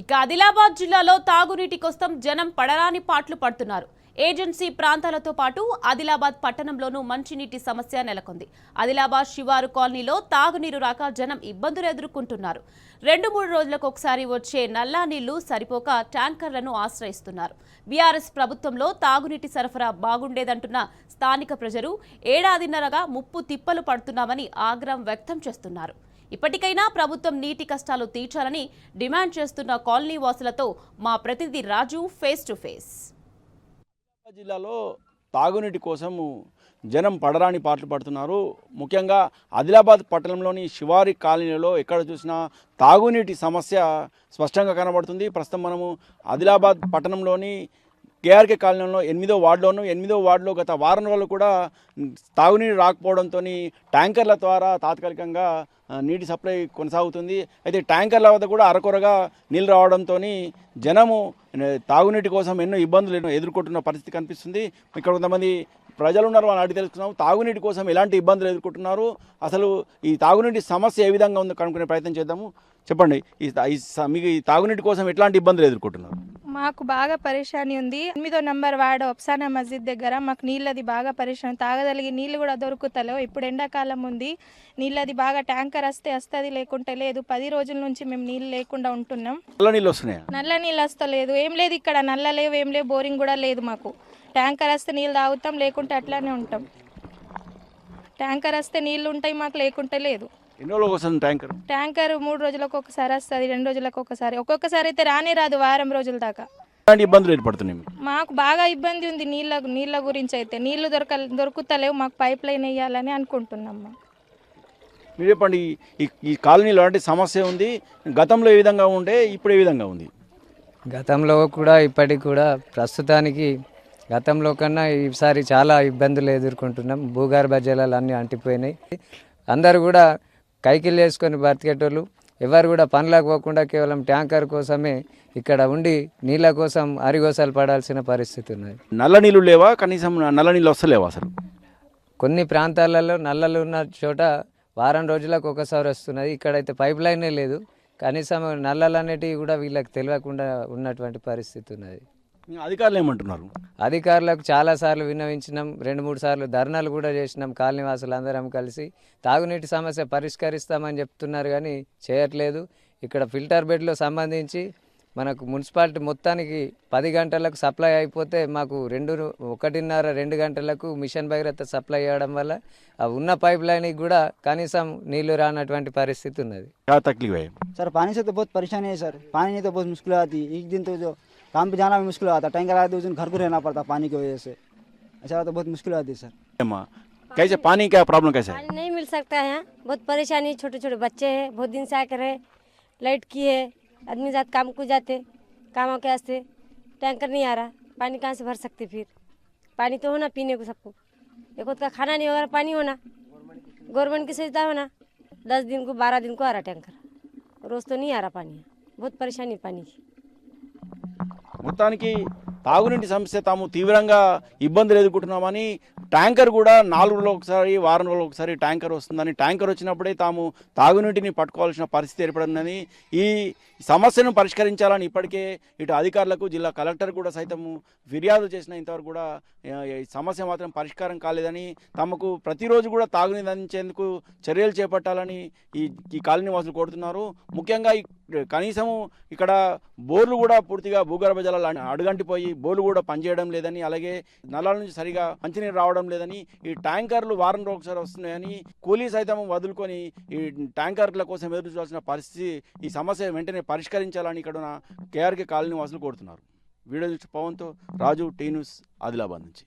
ఇక ఆదిలాబాద్ జిల్లాలో తాగునీటి కోసం జనం పడరాని పాట్లు పడుతున్నారు. ఏజెన్సీ ప్రాంతాలతో పాటు ఆదిలాబాద్ పట్టణంలోనూ మంచినీటి సమస్య నెలకొంది. ఆదిలాబాద్ శివారు కాలనీలో తాగునీరు రాక జనం ఇబ్బందులు ఎదుర్కొంటున్నారు. 2-3 రోజులకు ఒకసారి వచ్చే నల్లా నీళ్లు సరిపోక ట్యాంకర్లను ఆశ్రయిస్తున్నారు. బీఆర్ఎస్ ప్రభుత్వంలో తాగునీటి సరఫరా బాగుండేదంటున్న స్థానిక ప్రజలు ఏడాదిన్నరగా ముప్పు తిప్పలు పడుతున్నామని ఆగ్రహం వ్యక్తం చేస్తున్నారు. ఇప్పటికైనా ప్రభుత్వం నీటి కష్టాలు తీర్చాలని డిమాండ్ చేస్తున్న కాలనీ వాసులతో మా ప్రతినిధి రాజు ఫేస్ టు ఫేస్. జిల్లాలో తాగునీటి కోసము జనం పడరాని పాటలు పడుతున్నారు. ముఖ్యంగా ఆదిలాబాద్ పట్టణంలోని శివారి కాలనీలో ఎక్కడ చూసినా తాగునీటి సమస్య స్పష్టంగా కనబడుతుంది. ప్రస్తుతం మనము ఆదిలాబాద్ పట్టణంలోని కేఆర్కే కాలనీలో 8వ వార్డులో గత వారం రోజులు కూడా తాగునీరు రాకపోవడంతో ట్యాంకర్ల ద్వారా తాత్కాలికంగా నీటి సప్లై కొనసాగుతుంది. అయితే ట్యాంకర్ల వద్ద కూడా అరకొరగా నీళ్ళు రావడంతో జనము తాగునీటి కోసం ఎన్నో ఇబ్బందులు ఎదుర్కొంటున్న పరిస్థితి కనిపిస్తుంది. ఇక్కడ కొంతమంది ప్రజలు ఉన్నారు, వాళ్ళని అడిగి తెలుసుకున్నాం తాగునీటి కోసం ఎలాంటి ఇబ్బందులు ఎదుర్కొంటున్నారు, అసలు ఈ తాగునీటి సమస్య ఏ విధంగా ఉందో కనుక్కునే ప్రయత్నం చేద్దాము. చెప్పండి, మీకు ఈ తాగునీటి కోసం ఎట్లాంటి ఇబ్బందులు ఎదుర్కొంటున్నారు? మాకు బాగా పరేషాని ఉంది. 8వ నంబర్ వార్డు అఫ్సానా మస్జిద్ దగ్గర మాకు నీళ్ళది బాగా పరేషాని, తాగదలిగి నీళ్ళు కూడా దొరుకుతలేవు. ఇప్పుడు ఎండాకాలం ఉంది, నీళ్ళది బాగా ట్యాంకర్ వస్తుంది, లేకుంటే లేదు. 10 రోజుల నుంచి మేము నీళ్ళు లేకుండా ఉంటున్నాం. నల్ల నీళ్ళు వస్తున్నాయి? నల్ల నీళ్ళు వస్తలేదు, ఏం లేదు ఇక్కడ, నల్ల లేవు, ఏం లేవు, బోరింగ్ కూడా లేదు. మాకు ట్యాంకర్ వస్తే నీళ్ళు తాగుతాం, లేకుంటే అట్లానే ఉంటాం. ట్యాంకర్ వస్తే నీళ్ళు ఉంటాయి మాకు, లేకుంటే లేదు. ఎన్ని రోజులకు వస్తుంది ట్యాంకర్? ట్యాంకర్ 3 రోజులకు ఒకసారి వస్తుంది, 2 రోజులకు ఒకసారి, ఒక్కొక్కసారి అయితే రానే రాదు, వారం రోజుల దాకా. ఇబ్బందులు ఏర్పడుతున్నాయి మాకు బాగా ఇబ్బంది ఉంది నీళ్ళ గురించి. అయితే నీళ్లు దొరుకుతలేవు, మాకు పైప్ లైన్ వేయాలని అనుకుంటున్నాం. మీరు చెప్పండి, ఈ కాలనీలో అంటే సమస్య ఉంది, గతంలో ఏ విధంగా ఉండే, ఇప్పుడు ఏ విధంగా ఉంది? గతంలో కూడా ఇప్పటికి కూడా ప్రస్తుతానికి గతంలో కన్నా ఈసారి చాలా ఇబ్బందులు ఎదుర్కొంటున్నాం. భూగర్భ జలాలు అన్నీ అంటిపోయినాయి. అందరూ కూడా కైకిలు వేసుకొని బ్రతికేటోళ్ళు ఎవరు కూడా పనులకు పోకుండా కేవలం ట్యాంకర్ కోసమే ఇక్కడ ఉండి నీళ్ళ కోసం అరిగోసాలు పడాల్సిన పరిస్థితి ఉన్నది. నల్ల నీళ్ళు లేవా? కనీసం నల్ల నీళ్ళు వస్తలేవా? అసలు కొన్ని ప్రాంతాలలో నల్లలు ఉన్న చోట వారం రోజులకు ఒకసారి వస్తున్నది. ఇక్కడైతే పైప్ లైనే లేదు. కనీసం నల్లలు అనేటివి కూడా వీళ్ళకి తెలియకుండా ఉన్నటువంటి పరిస్థితి ఉన్నది. అధికారులు ఏమంటున్నారు? అధికారులకు చాలాసార్లు విన్నవించినాం, 2-3 సార్లు ధర్నాలు కూడా చేసినాం. కాలనీవాసులు అందరం కలిసి తాగునీటి సమస్య పరిష్కరిస్తామని చెప్తున్నారు, కానీ చేయట్లేదు. ఇక్కడ ఫిల్టర్ బెడ్లో సంబంధించి మనకు మున్సిపాలిటీ మొత్తానికి 10 గంటలకు సప్లై అయిపోతే మాకు 1:30-2 గంటలకు మిషన్ భగీరథ సప్లై చేయడం వల్ల ఆ ఉన్న పైప్ లైన్కి కూడా కనీసం నీళ్లు రానటువంటి పరిస్థితి ఉన్నది. सर पानी से तो बहुत परेशानी है सर, पानी नहीं तो बहुत मुश्किल आती है। एक दिन तो जो काम पे जाना भी मुश्किल आता, टैंकर आते उस दिन घर को रहना पड़ता पानी की वजह से। ऐसा तो बहुत मुश्किल आती है सर। कैसे पानी क्या प्रॉब्लम कैसे है? पानी नहीं मिल सकता है, बहुत परेशानी। छोटे छोटे बच्चे हैं, बहुत दिन से आकर है, लाइट की है, आदमी जात काम को जाते, कामों के वास्ते टैंकर नहीं आ रहा, पानी कहाँ से भर सकते? फिर पानी तो होना पीने को सबको, एक का खाना नहीं होगा, पानी होना, गवर्नमेंट की सुविधा होना। 10 दिन को 12 दिन को आ रहा टैंकर, रोज तो नहीं आ रहा पानी। बहुत परेशानी पानी की। మొత్తానికి తాగునీటి సమస్య తాము తీవ్రంగా ఇబ్బందులు ఎదుర్కొంటున్నామని, ట్యాంకర్ కూడా 4 రోజులు ఒకసారి, వారం రోజులు ఒకసారి ట్యాంకర్ వస్తుందని, ట్యాంకర్ వచ్చినప్పుడే తాము తాగునీటిని పట్టుకోవాల్సిన పరిస్థితి ఏర్పడిందని, ఈ సమస్యను పరిష్కరించాలని ఇప్పటికే ఇటు అధికారులకు, జిల్లా కలెక్టర్ కూడా సైతము ఫిర్యాదు చేసిన ఇంతవరకు కూడా ఈ సమస్య మాత్రం పరిష్కారం కాలేదని, తమకు ప్రతిరోజు కూడా తాగునీరు అందించేందుకు చర్యలు చేపట్టాలని ఈ కాలనీ వాసులు కోరుతున్నారు. ముఖ్యంగా కనీసము ఇక్కడ బోర్లు కూడా పూర్తిగా భూగర్భ జలాలు అడుగంటిపోయి బోర్లు కూడా పనిచేయడం లేదని, అలాగే నల్లాల నుంచి సరిగా మంచినీరు రావడం లేదని, ఈ ట్యాంకర్లు వారం రోజులు ఒకసారి వస్తున్నాయని, కూలీ సైతం వదులుకొని ఈ ట్యాంకర్ల కోసం ఎదురు చూడాల్సిన పరిస్థితి, ఈ సమస్య వెంటనే పరిష్కరించాలని ఇక్కడ ఉన్న కేఆర్కే కాలనీ వాసులు కోరుతున్నారు. వీడియో చూసి పవన్తో రాజు, టీ న్యూస్, ఆదిలాబాద్ నుంచి.